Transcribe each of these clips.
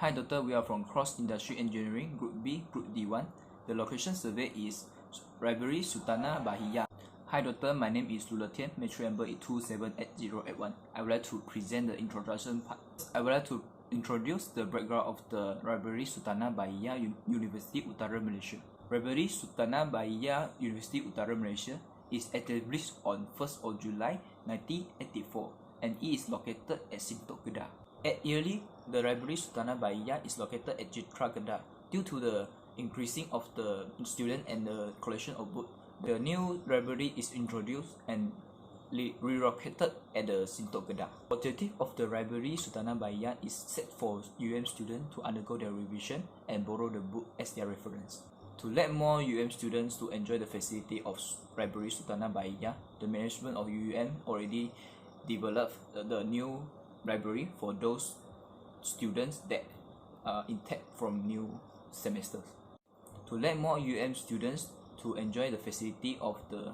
Hi Doctor, we are from Cross Industry Engineering, Group B, Group D1. The location survey is Library Sultana Bahia. Hi Doctor, my name is Bjtm, matric number is 278081. I would like to present the introduction part. I would like to introduce the background of the Library Sultana Bahia University Utara Malaysia. Library Sultana Bahia University Utara Malaysia is established on 1st of July 1984 and it is located at Sintok Kedah. Yearly, the Library Sultana Bahia is located at Jitra Kedah. Due to the increasing of the student and the collection of books, the new library is introduced and relocated at the Sintok Kedah. The objective of the Library Sultana Bahia is set for students to undergo their revision and borrow the book as their reference. To let more students to enjoy the facility of Library Sultana Bahia, the management of already developed the new library for those students that intake from new semesters. To let more students to enjoy the facility of the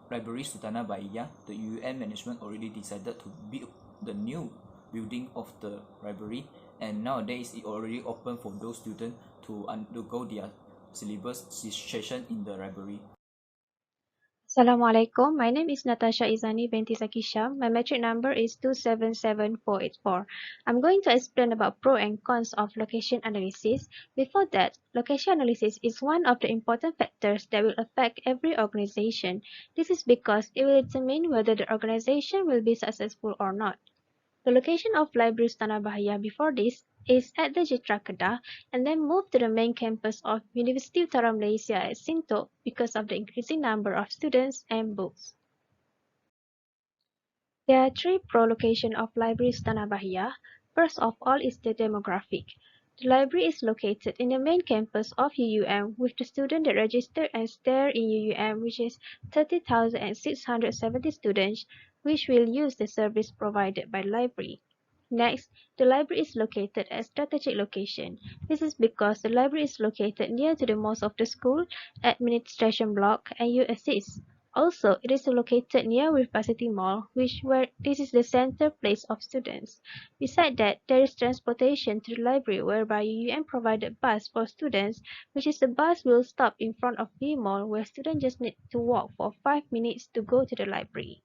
Library Sultana Bahia, the management already decided to build the new building of the library, and nowadays it already open for those students to undergo their syllabus session in the library. Assalamualaikum. My name is Natasha Izani binti Zakisham. My metric number is 277484. I'm going to explain about pro and cons of location analysis. Before that, location analysis is one of the important factors that will affect every organization. This is because it will determine whether the organization will be successful or not. The location of Library Sultana Bahia before this is at the Jitra Kedah and then moved to the main campus of University Utara Malaysia at Sintok because of the increasing number of students and books. There are three pro locations of Library Sultana Bahia. First of all is the demographic. The library is located in the main campus of UUM with the students that register and stay in UUM, which is 30,670 students, which will use the service provided by the library. Next, the library is located at strategic location. This is because the library is located near to the most of the school, administration block, and USCs. Also, it is located near with Varsity Mall, where this is the center place of students. Besides that, there is transportation to the library whereby UUM provided bus for students, which is the bus will stop in front of the mall where students just need to walk for 5 minutes to go to the library.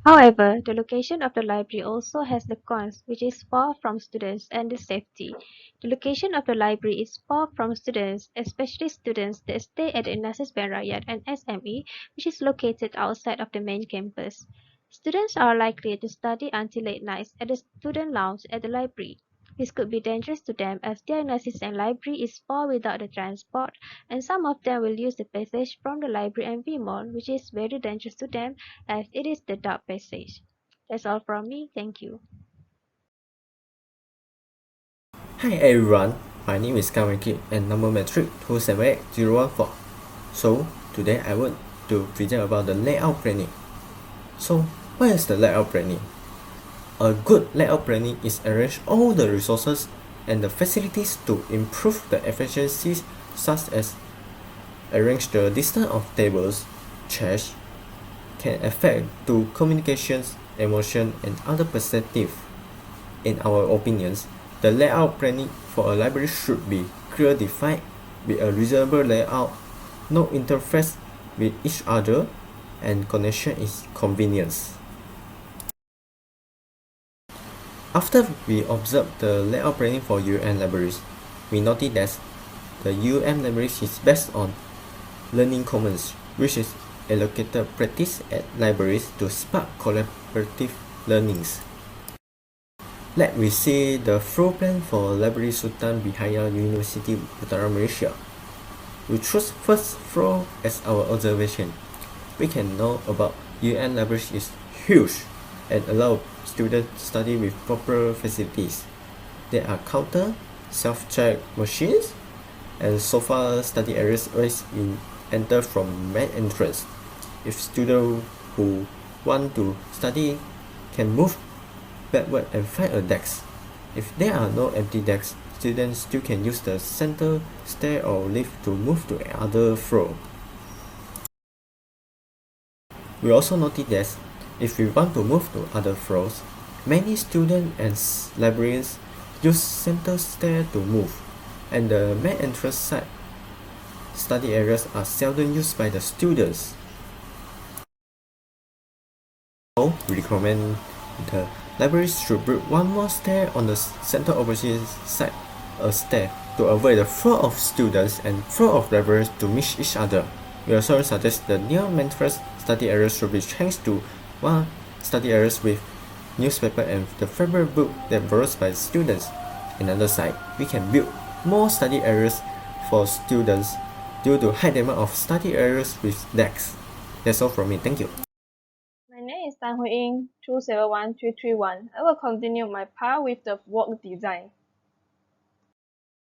However, the location of the library also has the cons, which is far from students and the safety. The location of the library is far from students, especially students that stay at the Nasis Ben Rayat and SME, which is located outside of the main campus. Students are likely to study until late nights at the student lounge at the library. This could be dangerous to them as their Nasis and library is far without the transport, and some of them will use the passage from the library and V Mall, which is very dangerous to them as it is the dark passage. That's all from me. Thank you. Hi everyone, my name is Kawaki and number metric 278014. So today I want to present about the layout planning. So what is the layout planning? A good layout planning is arrange all the resources and the facilities to improve the efficiencies, such as arrange the distance of tables, chairs, can affect to communications, emotion, and other perspective. In our opinions, the layout planning for a library should be clear defined with a reasonable layout, no interface with each other, and connection is convenience. After we observe the layout planning for libraries, we notice that the libraries is based on learning commons, which is allocated practice at libraries to spark collaborative learnings. Let me see the floor plan for Library Sultan Bahia University Utara Malaysia. We choose first floor as our observation. We can know about libraries is huge and allow students to study with proper facilities. There are counter, self-check machines, and sofa study areas enter from main entrance. If students who want to study can move backward and find a desk. If there are no empty desks, students still can use the center stair or lift to move to another floor. We also notice that if we want to move to other floors, many students and librarians use center stair to move, and the main entrance side study areas are seldom used by the students. So, we recommend the libraries should build one more stair on the center opposite side, a stair, to avoid the flow of students and flow of libraries to meet each other. We also suggest the near entrance study areas should be changed to one study areas with newspaper and the favorite book that borrowed by students. Another side, we can build more study areas for students due to high demand of study areas with desks. That's all from me. Thank you. My name is Tan Hui Ying, 271331. I will continue my part with the work design.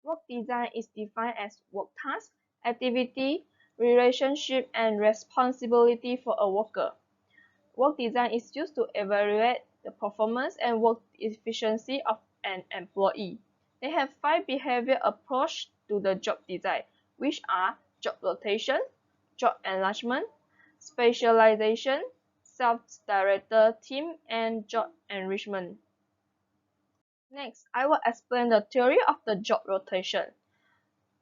Work design is defined as work task, activity, relationship, and responsibility for a worker. Work design is used to evaluate the performance and work efficiency of an employee. They have 5 behavior approach to the job design, which are job rotation, job enlargement, specialization, self-directed team, and job enrichment. Next, I will explain the theory of the job rotation.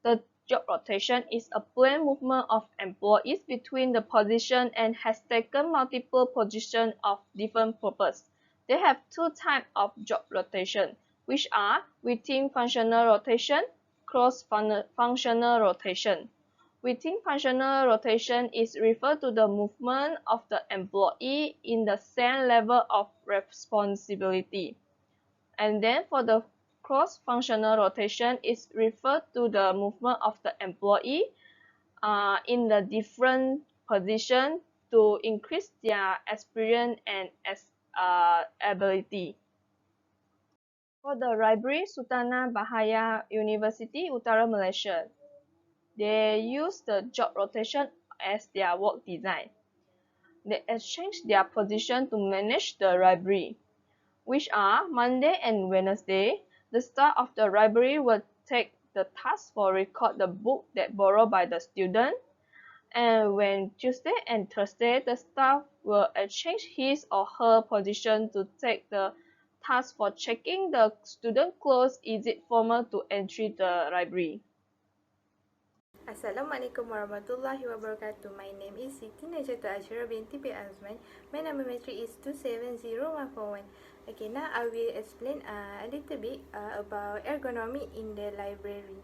The job rotation is a planned movement of employees between the position and has taken multiple positions of different purpose. They have two types of job rotation, which are within functional rotation, cross-functional rotation. Within functional rotation is referred to the movement of the employee in the same level of responsibility. And then for the cross-functional rotation is referred to the movement of the employee in the different position to increase their experience and ability. For the library Sultanah Bahaya University, Utara Malaysia, they use the job rotation as their work design. They exchange their position to manage the library, which are Monday and Wednesday. The staff of the library will take the task for record the book that borrowed by the student. And when Tuesday and Thursday, the staff will exchange his or her position to take the task for checking the student clothes is it formal to enter the library. Assalamualaikum warahmatullahi wabarakatuh. My name is Siti Najata Ashra binti B. Azman. My number matric is 270141. Okay, now I will explain a little bit about ergonomy in the library.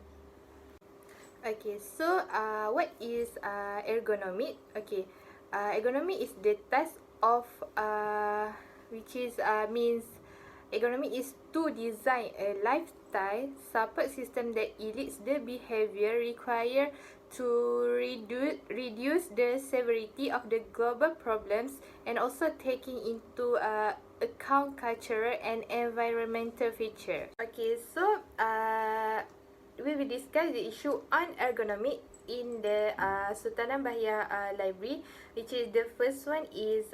Okay, so what is ergonomy? Okay, ergonomy is the task of which is means ergonomy is to design a lifestyle support system that eliminates the behavior required to reduce the severity of the global problems and also taking into account cultural and environmental feature. Okay, so we will discuss the issue on ergonomy in the Sultanah Bahia library, which is the first one is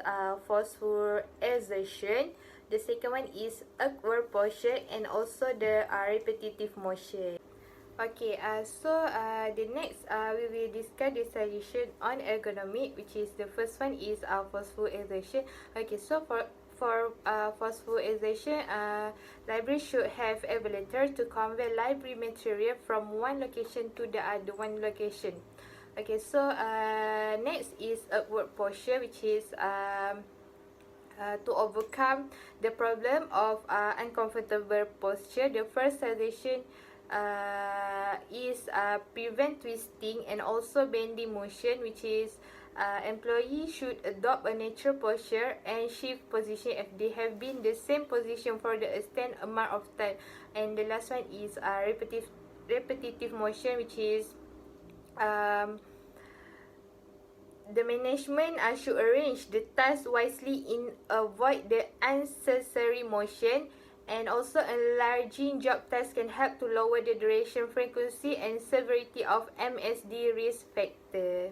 forceful exertion. The second one is upward posture and also the repetitive motion. Okay, so the next we will discuss the suggestion on ergonomy, which is the first one is forceful exertion. Okay, so for forceful exertion, library should have ability to convey library material from one location to the other one location. Okay, so next is upward posture, which is to overcome the problem of uncomfortable posture. The first suggestion is prevent twisting and also bending motion, which is employees should adopt a natural posture and shift position if they have been the same position for the extended amount of time. And the last one is repetitive motion, which is the management should arrange the tasks wisely in avoid the unnecessary motion, and also enlarging job tasks can help to lower the duration, frequency, and severity of MSD risk factor.